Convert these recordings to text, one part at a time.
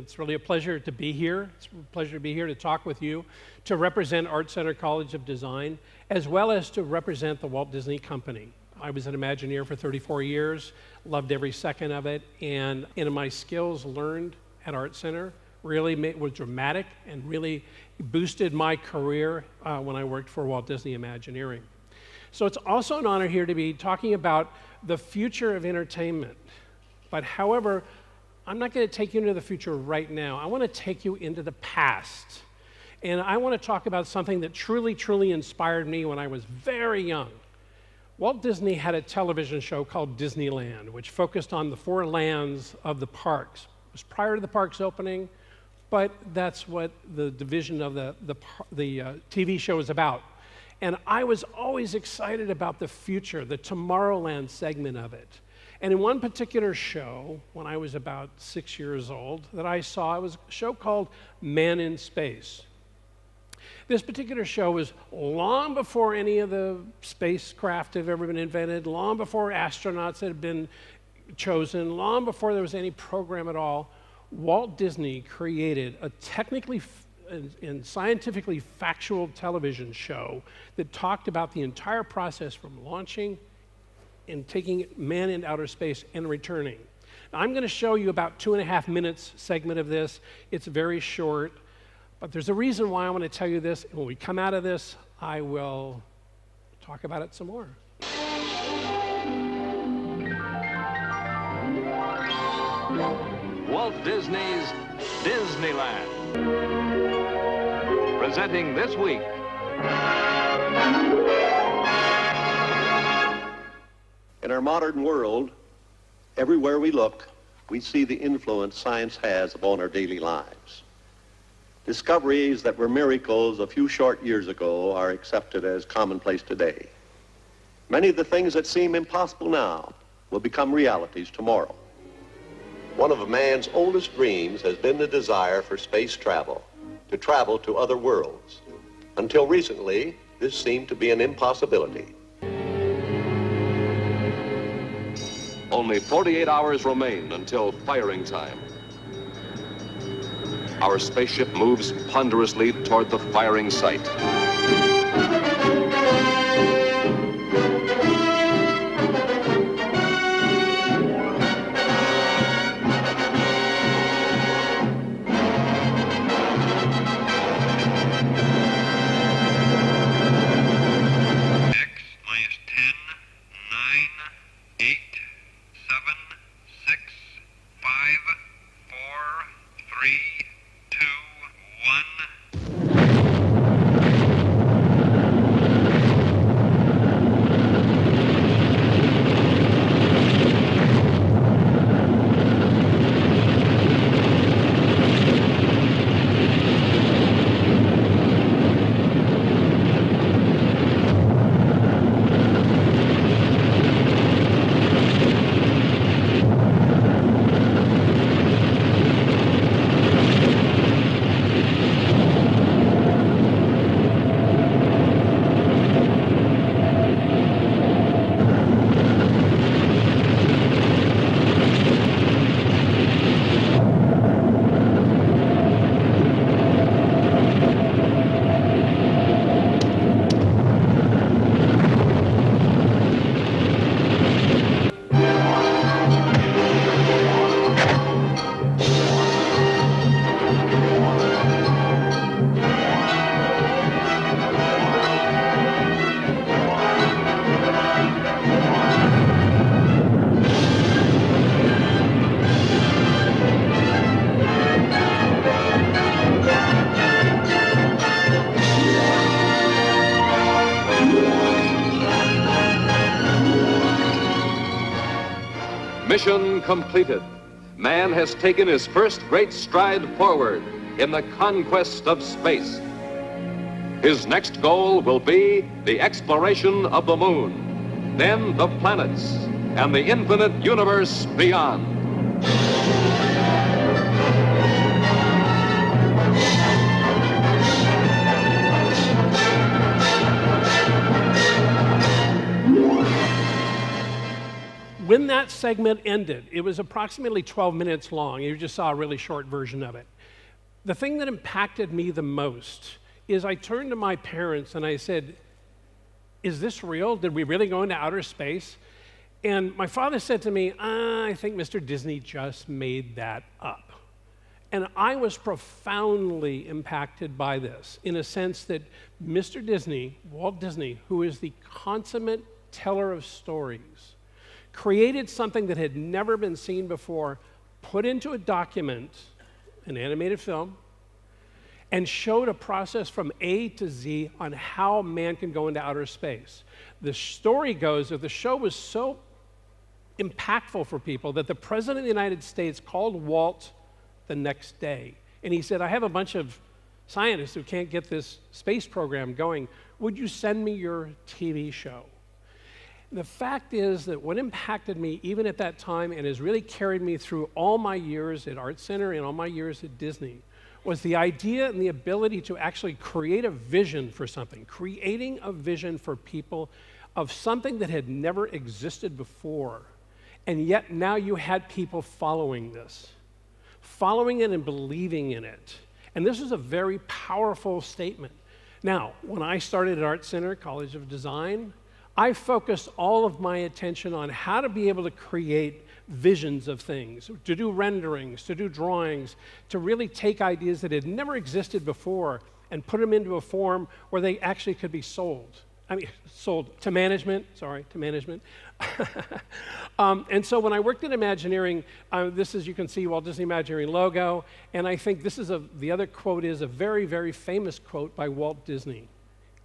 It's really a pleasure to be here. It's a pleasure to be here to talk with you, to represent ArtCenter College of Design, as well as to represent the Walt Disney Company. I was an Imagineer for 34 years, loved every second of it, and in my skills learned at ArtCenter really was dramatic and really boosted my career when I worked for Walt Disney Imagineering. So it's also an honor here to be talking about the future of entertainment. But however, I'm not going to take you into the future right now. I want to take you into the past. And I want to talk about something that truly, truly inspired me when I was very young. Walt Disney had a television show called Disneyland, which focused on the 4 lands of the parks. It was prior to the parks opening, but that's what the division of the TV show is about. And I was always excited about the future, the Tomorrowland segment of it. And in one particular show, when I was about 6 years old, that I saw, it was a show called Man in Space. This particular show was long before any of the spacecraft have ever been invented, long before astronauts had been chosen, long before there was any program at all. Walt Disney created a technically and scientifically factual television show that talked about the entire process from launching and taking man into outer space and returning. Now, I'm going to show you about 2.5 minutes segment of this. It's very short, but there's a reason why I want to tell you this. And when we come out of this, I will talk about it some more. Walt Disney's Disneyland. Presenting this week. In our modern world, everywhere we look, we see the influence science has upon our daily lives. Discoveries that were miracles a few short years ago are accepted as commonplace today. Many of the things that seem impossible now will become realities tomorrow. One of man's oldest dreams has been the desire for space travel, to travel to other worlds. Until recently, this seemed to be an impossibility. Only 48 hours remain until firing time. Our spaceship moves ponderously toward the firing site. Mission completed. Man has taken his first great stride forward in the conquest of space. His next goal will be the exploration of the moon, then the planets, and the infinite universe beyond. When that segment ended, it was approximately 12 minutes long. You just saw a really short version of it. The thing that impacted me the most is I turned to my parents and I said, is this real? Did we really go into outer space? And my father said to me, I think Mr. Disney just made that up. And I was profoundly impacted by this in a sense that Mr. Disney, Walt Disney, who is the consummate teller of stories, created something that had never been seen before, put into a document, an animated film, and showed a process from A to Z on how man can go into outer space. The story goes that the show was so impactful for people that the President of the United States called Walt the next day. And he said, I have a bunch of scientists who can't get this space program going. Would you send me your TV show? The fact is that what impacted me even at that time and has really carried me through all my years at ArtCenter and all my years at Disney was the idea and the ability to actually create a vision for something, creating a vision for people of something that had never existed before. And yet now you had people following this, following it and believing in it. And this was a very powerful statement. Now, when I started at ArtCenter, College of Design, I focused all of my attention on how to be able to create visions of things, to do renderings, to do drawings, to really take ideas that had never existed before and put them into a form where they actually could be sold. Sold to management, and so when I worked at Imagineering, this is, you can see Walt Disney Imagineering logo, and I think this is the other quote is a very, very famous quote by Walt Disney,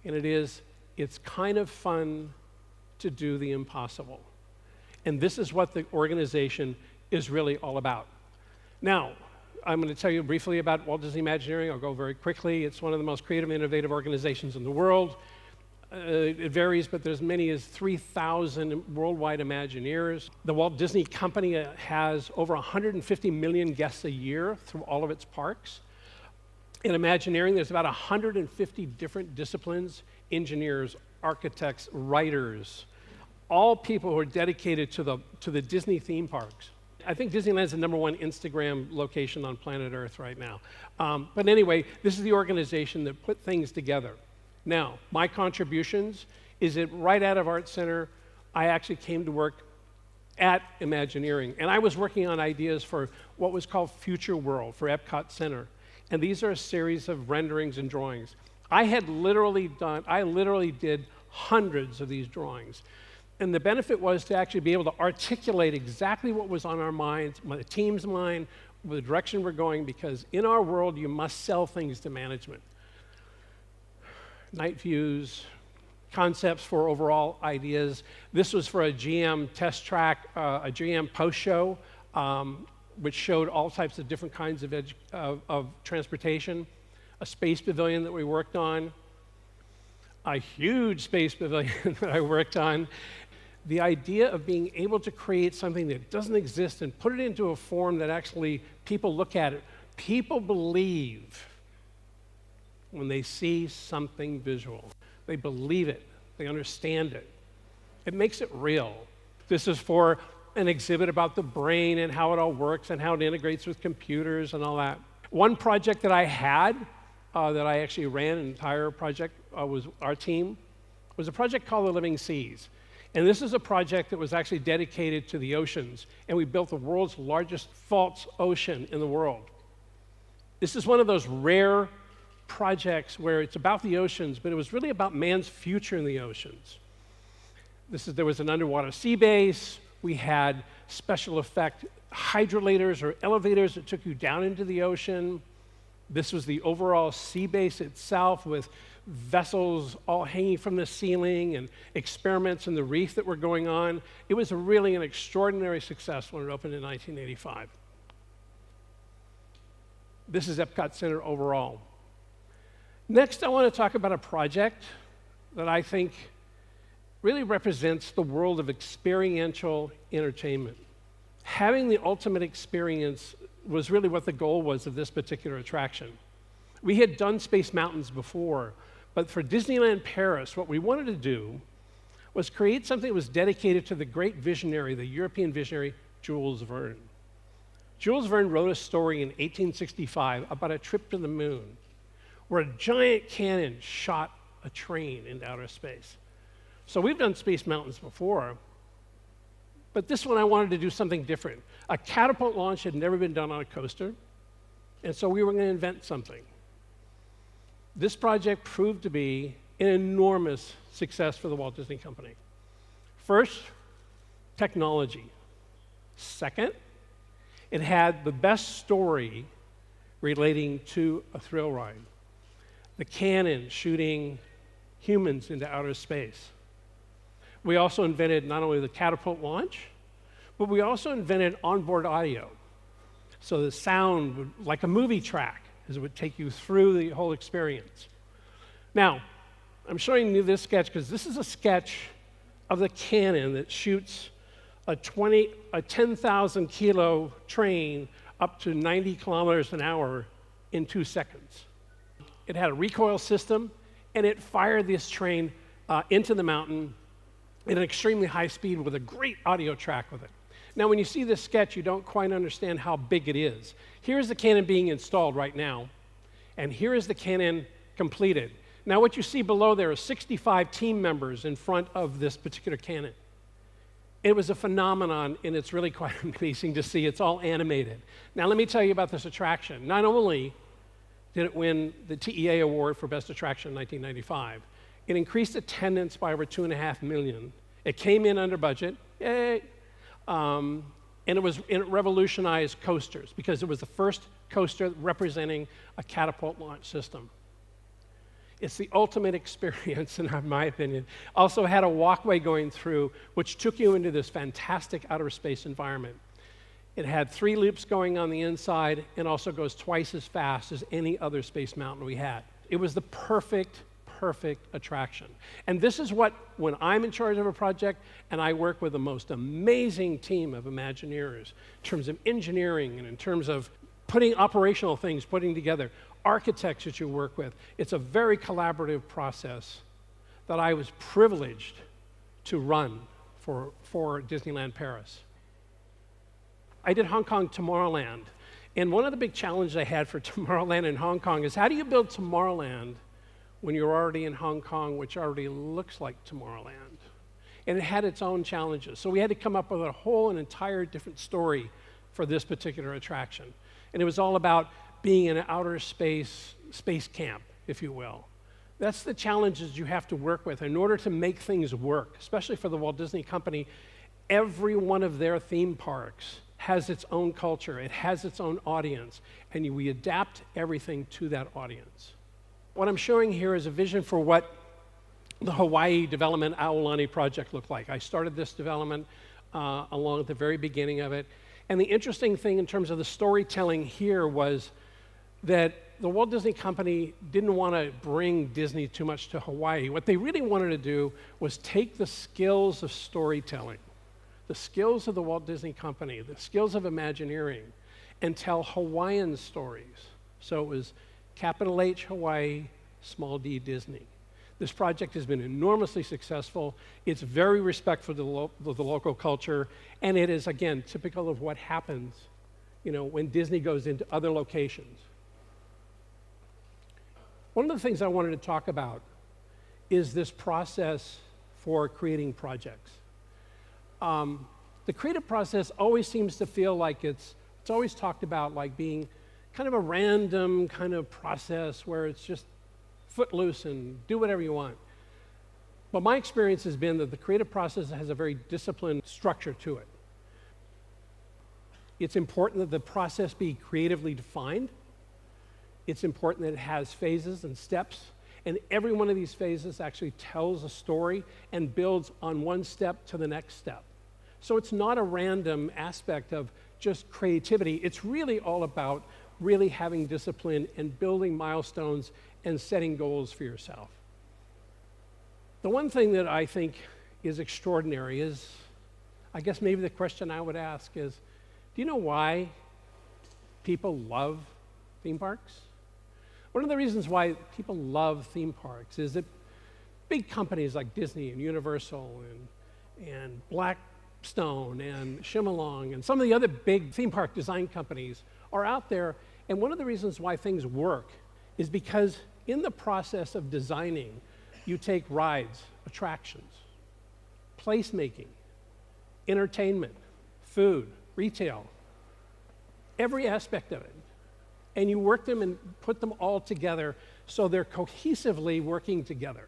and it is, it's kind of fun to do the impossible. And this is what the organization is really all about. Now, I'm going to tell you briefly about Walt Disney Imagineering. I'll go very quickly. It's one of the most creative and innovative organizations in the world. It varies, but there's many as 3,000 worldwide Imagineers. The Walt Disney Company has over 150 million guests a year through all of its parks. In Imagineering, there's about 150 different disciplines, engineers, architects, writers, all people who are dedicated to the Disney theme parks. I think Disneyland is the #1 Instagram location on planet Earth right now. But anyway, this is the organization that put things together. Now, my contributions is that right out of ArtCenter, I actually came to work at Imagineering, and I was working on ideas for what was called Future World for Epcot Center. And these are a series of renderings and drawings. I literally did hundreds of these drawings. And the benefit was to actually be able to articulate exactly what was on our minds, the team's mind, the direction we're going, because in our world, you must sell things to management. Night views, concepts for overall ideas. This was for a GM test track, a GM post show, which showed all types of different kinds of transportation, a space pavilion that we worked on, a huge space pavilion that I worked on. The idea of being able to create something that doesn't exist and put it into a form that actually people look at it. People believe when they see something visual. They believe it. They understand it. It makes it real. This is for an exhibit about the brain and how it all works and how it integrates with computers and all that. One project that I had, that I actually ran an entire project, was our team, was a project called The Living Seas. And this is a project that was actually dedicated to the oceans, and we built the world's largest false ocean in the world. This is one of those rare projects where it's about the oceans, but it was really about man's future in the oceans. There was an underwater sea base. We had special effect hydrolators or elevators that took you down into the ocean. This was the overall sea base itself with vessels all hanging from the ceiling and experiments in the reef that were going on. It was really an extraordinary success when it opened in 1985. This is Epcot Center overall. Next, I want to talk about a project that I think really represents the world of experiential entertainment. Having the ultimate experience was really what the goal was of this particular attraction. We had done Space Mountains before, but for Disneyland Paris, what we wanted to do was create something that was dedicated to the great visionary, the European visionary, Jules Verne. Jules Verne wrote a story in 1865 about a trip to the moon, where a giant cannon shot a train into outer space. So we've done Space Mountains before, but this one I wanted to do something different. A catapult launch had never been done on a coaster, and so we were going to invent something. This project proved to be an enormous success for the Walt Disney Company. First, technology. Second, it had the best story relating to a thrill ride. The cannon shooting humans into outer space. We also invented not only the catapult launch, but we also invented onboard audio. So the sound would, like a movie track, as it would take you through the whole experience. Now, I'm showing you this sketch because this is a sketch of the cannon that shoots a 10,000 kilo train up to 90 kilometers an hour in 2 seconds. It had a recoil system, and it fired this train into the mountain at an extremely high speed with a great audio track with it. Now, when you see this sketch, you don't quite understand how big it is. Here's the cannon being installed right now, and here is the cannon completed. Now, what you see below there are 65 team members in front of this particular cannon. It was a phenomenon, and it's really quite amazing to see. It's all animated. Now, let me tell you about this attraction. Not only did it win the TEA Award for Best Attraction in 1995, it increased attendance by over 2.5 million. It came in under budget, yay! And it revolutionized coasters because it was the first coaster representing a catapult launch system. It's the ultimate experience, in my opinion. Also had a walkway going through, which took you into this fantastic outer space environment. It had 3 loops going on the inside and also goes twice as fast as any other Space Mountain we had. It was the perfect attraction. And this is what, when I'm in charge of a project and I work with the most amazing team of Imagineers, in terms of engineering and in terms of putting operational things, putting together, architects that you work with, it's a very collaborative process that I was privileged to run for Disneyland Paris. I did Hong Kong Tomorrowland, and one of the big challenges I had for Tomorrowland in Hong Kong is how do you build Tomorrowland when you're already in Hong Kong, which already looks like Tomorrowland? And it had its own challenges. So we had to come up with an entire different story for this particular attraction. And it was all about being in an outer space camp, if you will. That's the challenges you have to work with in order to make things work, especially for the Walt Disney Company. Every one of their theme parks has its own culture, it has its own audience, and we adapt everything to that audience. What I'm showing here is a vision for what the Hawaii Development Aulani project looked like. I started this development along at the very beginning of it. And the interesting thing in terms of the storytelling here was that the Walt Disney Company didn't want to bring Disney too much to Hawaii. What they really wanted to do was take the skills of storytelling, the skills of the Walt Disney Company, the skills of Imagineering, and tell Hawaiian stories. So it was capital H Hawaii, small d Disney. This project has been enormously successful. It's very respectful to the local culture, and it is, again, typical of what happens, when Disney goes into other locations. One of the things I wanted to talk about is this process for creating projects. The creative process always seems to feel like it's always talked about like being kind of a random kind of process where it's just footloose and do whatever you want. But my experience has been that the creative process has a very disciplined structure to it. It's important that the process be creatively defined. It's important that it has phases and steps, and every one of these phases actually tells a story and builds on one step to the next step. So it's not a random aspect of just creativity. It's really all about really having discipline and building milestones and setting goals for yourself. The one thing that I think is extraordinary is, I guess maybe the question I would ask is, do you know why people love theme parks? One of the reasons why people love theme parks is that big companies like Disney and Universal and Blackstone and Shimalong and some of the other big theme park design companies are out there. And one of the reasons why things work is because in the process of designing, you take rides, attractions, placemaking, entertainment, food, retail, every aspect of it, and you work them and put them all together so they're cohesively working together.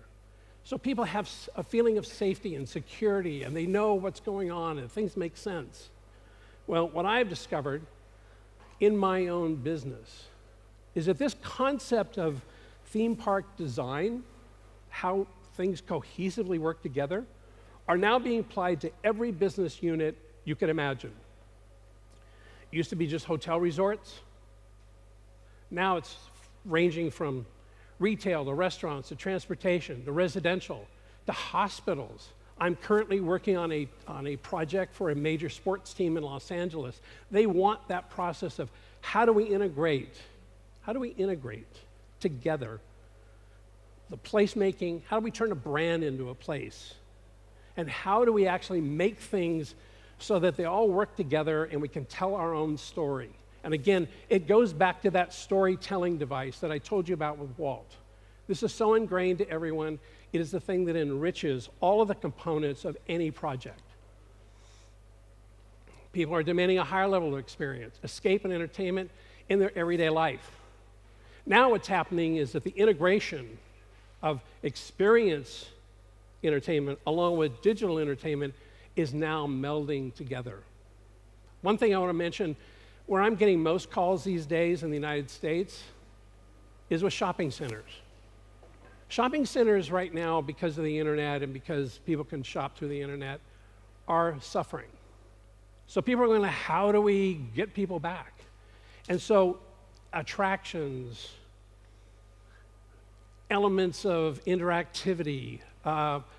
So people have a feeling of safety and security, and they know what's going on, and things make sense. Well, what I've discovered in my own business is that this concept of theme park design, how things cohesively work together, are now being applied to every business unit you can imagine. It used to be just hotel resorts. Now it's ranging from retail to restaurants to transportation to residential to hospitals. I'm currently working on a project for a major sports team in Los Angeles. They want that process of how do we integrate together the placemaking, how do we turn a brand into a place, and how do we actually make things so that they all work together and we can tell our own story. And again, it goes back to that storytelling device that I told you about with Walt. This is so ingrained to everyone. It is the thing that enriches all of the components of any project. People are demanding a higher level of experience, escape and entertainment in their everyday life. Now what's happening is that the integration of experience entertainment along with digital entertainment is now melding together. One thing I want to mention, where I'm getting most calls these days in the United States is with shopping centers. Shopping centers right now, because of the internet and because people can shop through the internet, are suffering. So people are going, how do we get people back? And so attractions, elements of interactivity,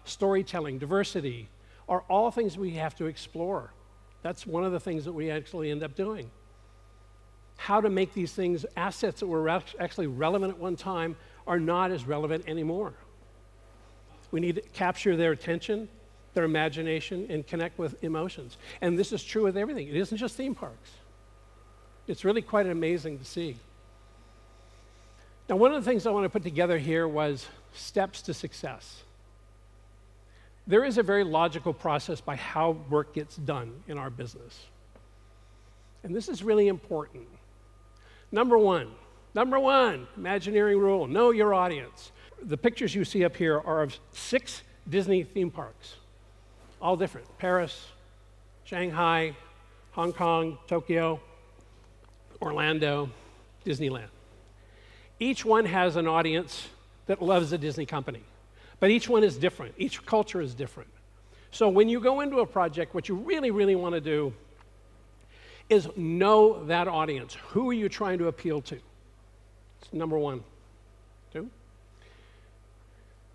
storytelling, diversity, are all things we have to explore. That's one of the things that we actually end up doing. How to make these things, assets that were actually relevant at one time, are not as relevant anymore. We need to capture their attention, their imagination, and connect with emotions. And this is true with everything. It isn't just theme parks. It's really quite amazing to see. Now, one of the things I want to put together here was steps to success. There is a very logical process by how work gets done in our business. And this is really important. Number one, Imagineering rule, know your audience. The pictures you see up here are of 6 Disney theme parks, all different. Paris, Shanghai, Hong Kong, Tokyo, Orlando, Disneyland. Each one has an audience that loves the Disney company, but each one is different. Each culture is different. So when you go into a project, what you really, really want to do is know that audience. Who are you trying to appeal to? It's number 1. 2,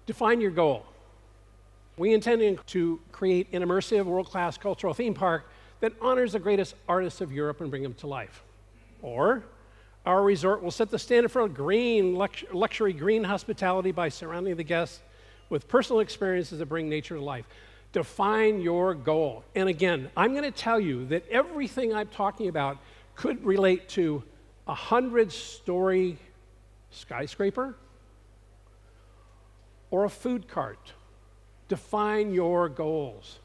define your goal. We intend to create an immersive, world-class cultural theme park that honors the greatest artists of Europe and bring them to life. Or, our resort will set the standard for green, luxury green hospitality by surrounding the guests with personal experiences that bring nature to life. Define your goal. And again, I'm going to tell you that everything I'm talking about could relate to a 100-story skyscraper or a food cart. Define your goals.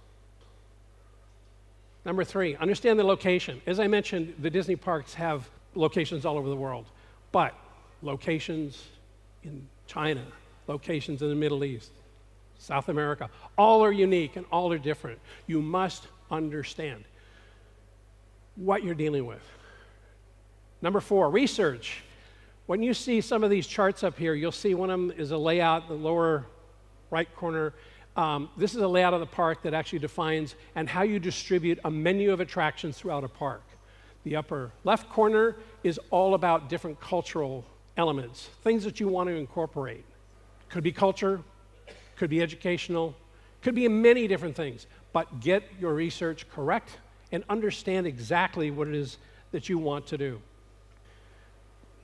Number 3, understand the location. As I mentioned, the Disney parks have locations all over the world, but locations in China, locations in the Middle East, South America, all are unique and all are different. You must understand what you're dealing with. Number 4, research. When you see some of these charts up here, you'll see one of them is a layout, the lower right corner. This is a layout of the park that actually defines and how you distribute a menu of attractions throughout a park. The upper left corner is all about different cultural elements, things that you want to incorporate. Could be culture, could be educational, could be many different things, but get your research correct and understand exactly what it is that you want to do.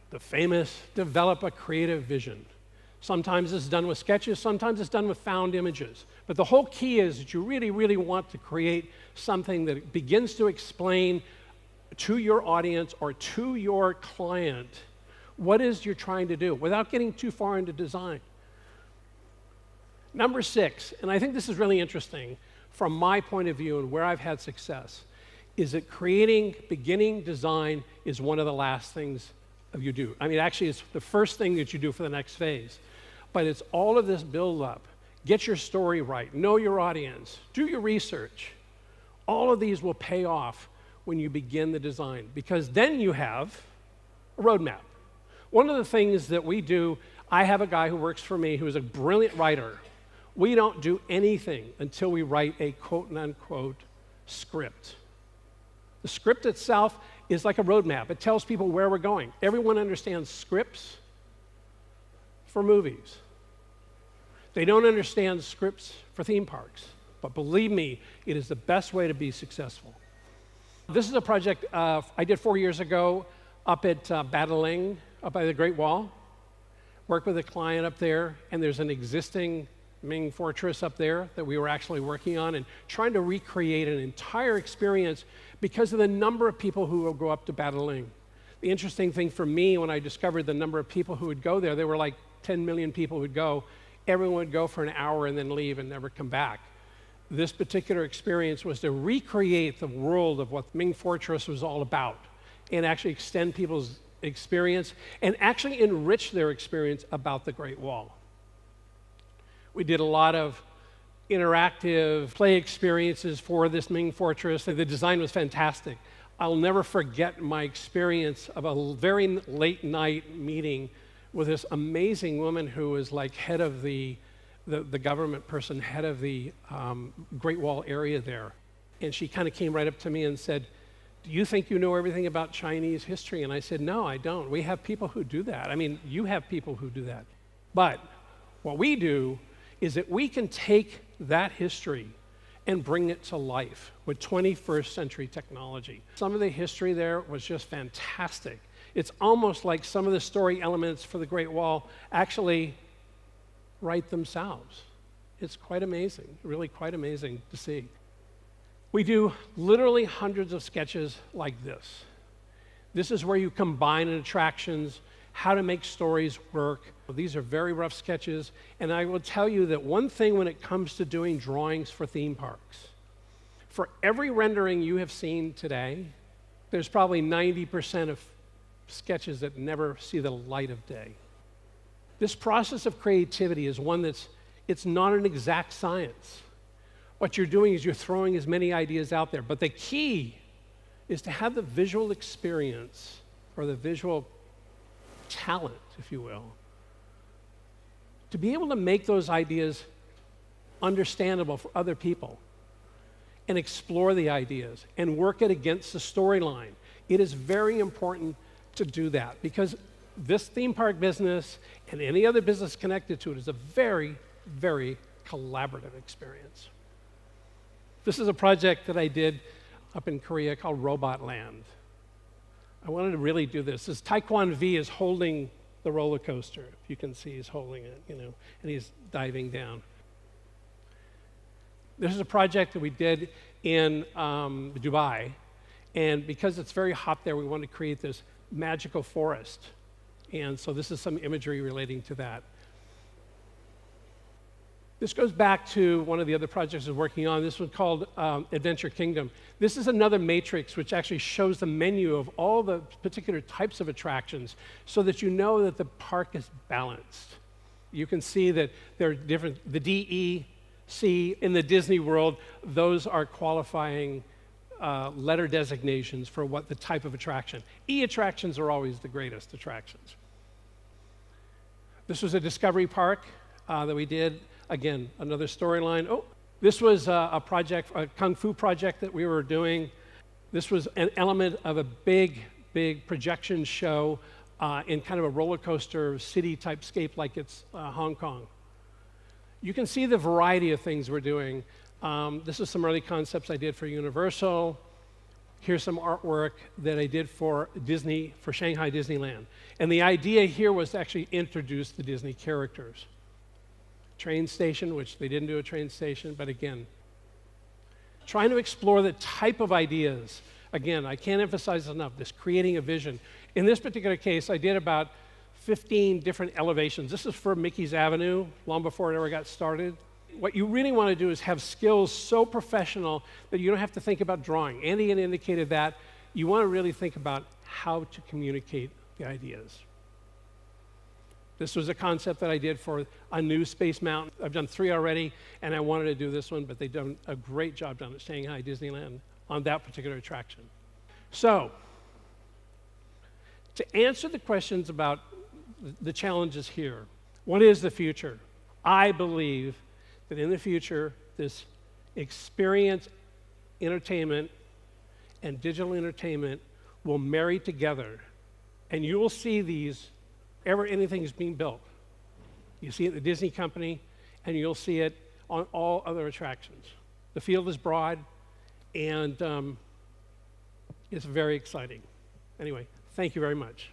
The famous develop a creative vision. Sometimes it's done with sketches, sometimes it's done with found images. But the whole key is that you really, really want to create something that begins to explain to your audience or to your client what it is you're trying to do without getting too far into design. Number 6, and I think this is really interesting from my point of view and where I've had success, is that creating beginning design is one of the last things that you do. I mean, actually, it's the first thing that you do for the next phase. But it's all of this build-up. Get your story right. Know your audience. Do your research. All of these will pay off when you begin the design, because then you have a roadmap. One of the things that we do, I have a guy who works for me who is a brilliant writer. We don't do anything until we write a quote-unquote script. The script itself is like a roadmap. It tells people where we're going. Everyone understands scripts for movies. They don't understand scripts for theme parks. But believe me, it is the best way to be successful. This is a project I did 4 years ago up at Beijing, up by the Great Wall. Worked with a client up there, and there's an existing Ming fortress up there that we were actually working on and trying to recreate an entire experience because of the number of people who will go up to Beijing. The interesting thing for me when I discovered the number of people who would go there were like 10 million people would go. Everyone would go for an hour and then leave and never come back. This particular experience was to recreate the world of what Ming Fortress was all about and actually extend people's experience and actually enrich their experience about the Great Wall. We did a lot of interactive play experiences for this Ming Fortress. The design was fantastic. I'll never forget my experience of a very late night meeting with this amazing woman who was like head of the government person, head of the Great Wall area there. And she kind of came right up to me and said, "Do you think you know everything about Chinese history?" And I said, "No, I don't. We have people who do that. I mean, you have people who do that. But what we do is that we can take that history and bring it to life with 21st century technology." Some of the history there was just fantastic. It's almost like some of the story elements for the Great Wall actually write themselves. It's quite amazing, really quite amazing to see. We do literally hundreds of sketches like this. This is where you combine attractions, how to make stories work. These are very rough sketches, and I will tell you that one thing when it comes to doing drawings for theme parks, for every rendering you have seen today, there's probably 90% of sketches that never see the light of day. This process of creativity is one it's not an exact science. What you're doing is you're throwing as many ideas out there, but the key is to have the visual experience or the visual talent, if you will, to be able to make those ideas understandable for other people and explore the ideas and work it against the storyline. It is very important to do that because this theme park business and any other business connected to it is a very, very collaborative experience. This is a project that I did up in Korea called Robot Land. I wanted to really do this. This Taekwon V is holding the roller coaster. If you can see, he's holding it, and he's diving down. This is a project that we did in Dubai, and because it's very hot there, we wanted to create this magical forest. And so this is some imagery relating to that. This goes back to one of the other projects I was working on. This was called Adventure Kingdom. This is another matrix which actually shows the menu of all the particular types of attractions so that you know that the park is balanced. You can see that there are different, the DEC in the Disney world, those are qualifying letter designations for what the type of attraction. E attractions are always the greatest attractions. This was a Discovery Park that we did. Again, another storyline. Oh, this was a project, a Kung Fu project that we were doing. This was an element of a big, big projection show in kind of a roller coaster city type scape like it's Hong Kong. You can see the variety of things we're doing. This is some early concepts I did for Universal. Here's some artwork that I did for Disney, for Shanghai Disneyland. And the idea here was to actually introduce the Disney characters. Train station, which they didn't do a train station, but again, trying to explore the type of ideas. Again, I can't emphasize enough, this creating a vision. In this particular case, I did about 15 different elevations. This is for Mickey's Avenue, long before it ever got started. What you really want to do is have skills so professional that you don't have to think about drawing. Andy had indicated that. You want to really think about how to communicate the ideas. This was a concept that I did for a new Space Mountain. I've done 3 already, and I wanted to do this one, but they've done a great job down at Shanghai Disneyland on that particular attraction. So, to answer the questions about the challenges here, what is the future? I believe that in the future, this experience entertainment and digital entertainment will marry together, and you will see these anything is being built. You see it at the Disney Company, and you'll see it on all other attractions. The field is broad, and it's very exciting. Anyway, thank you very much.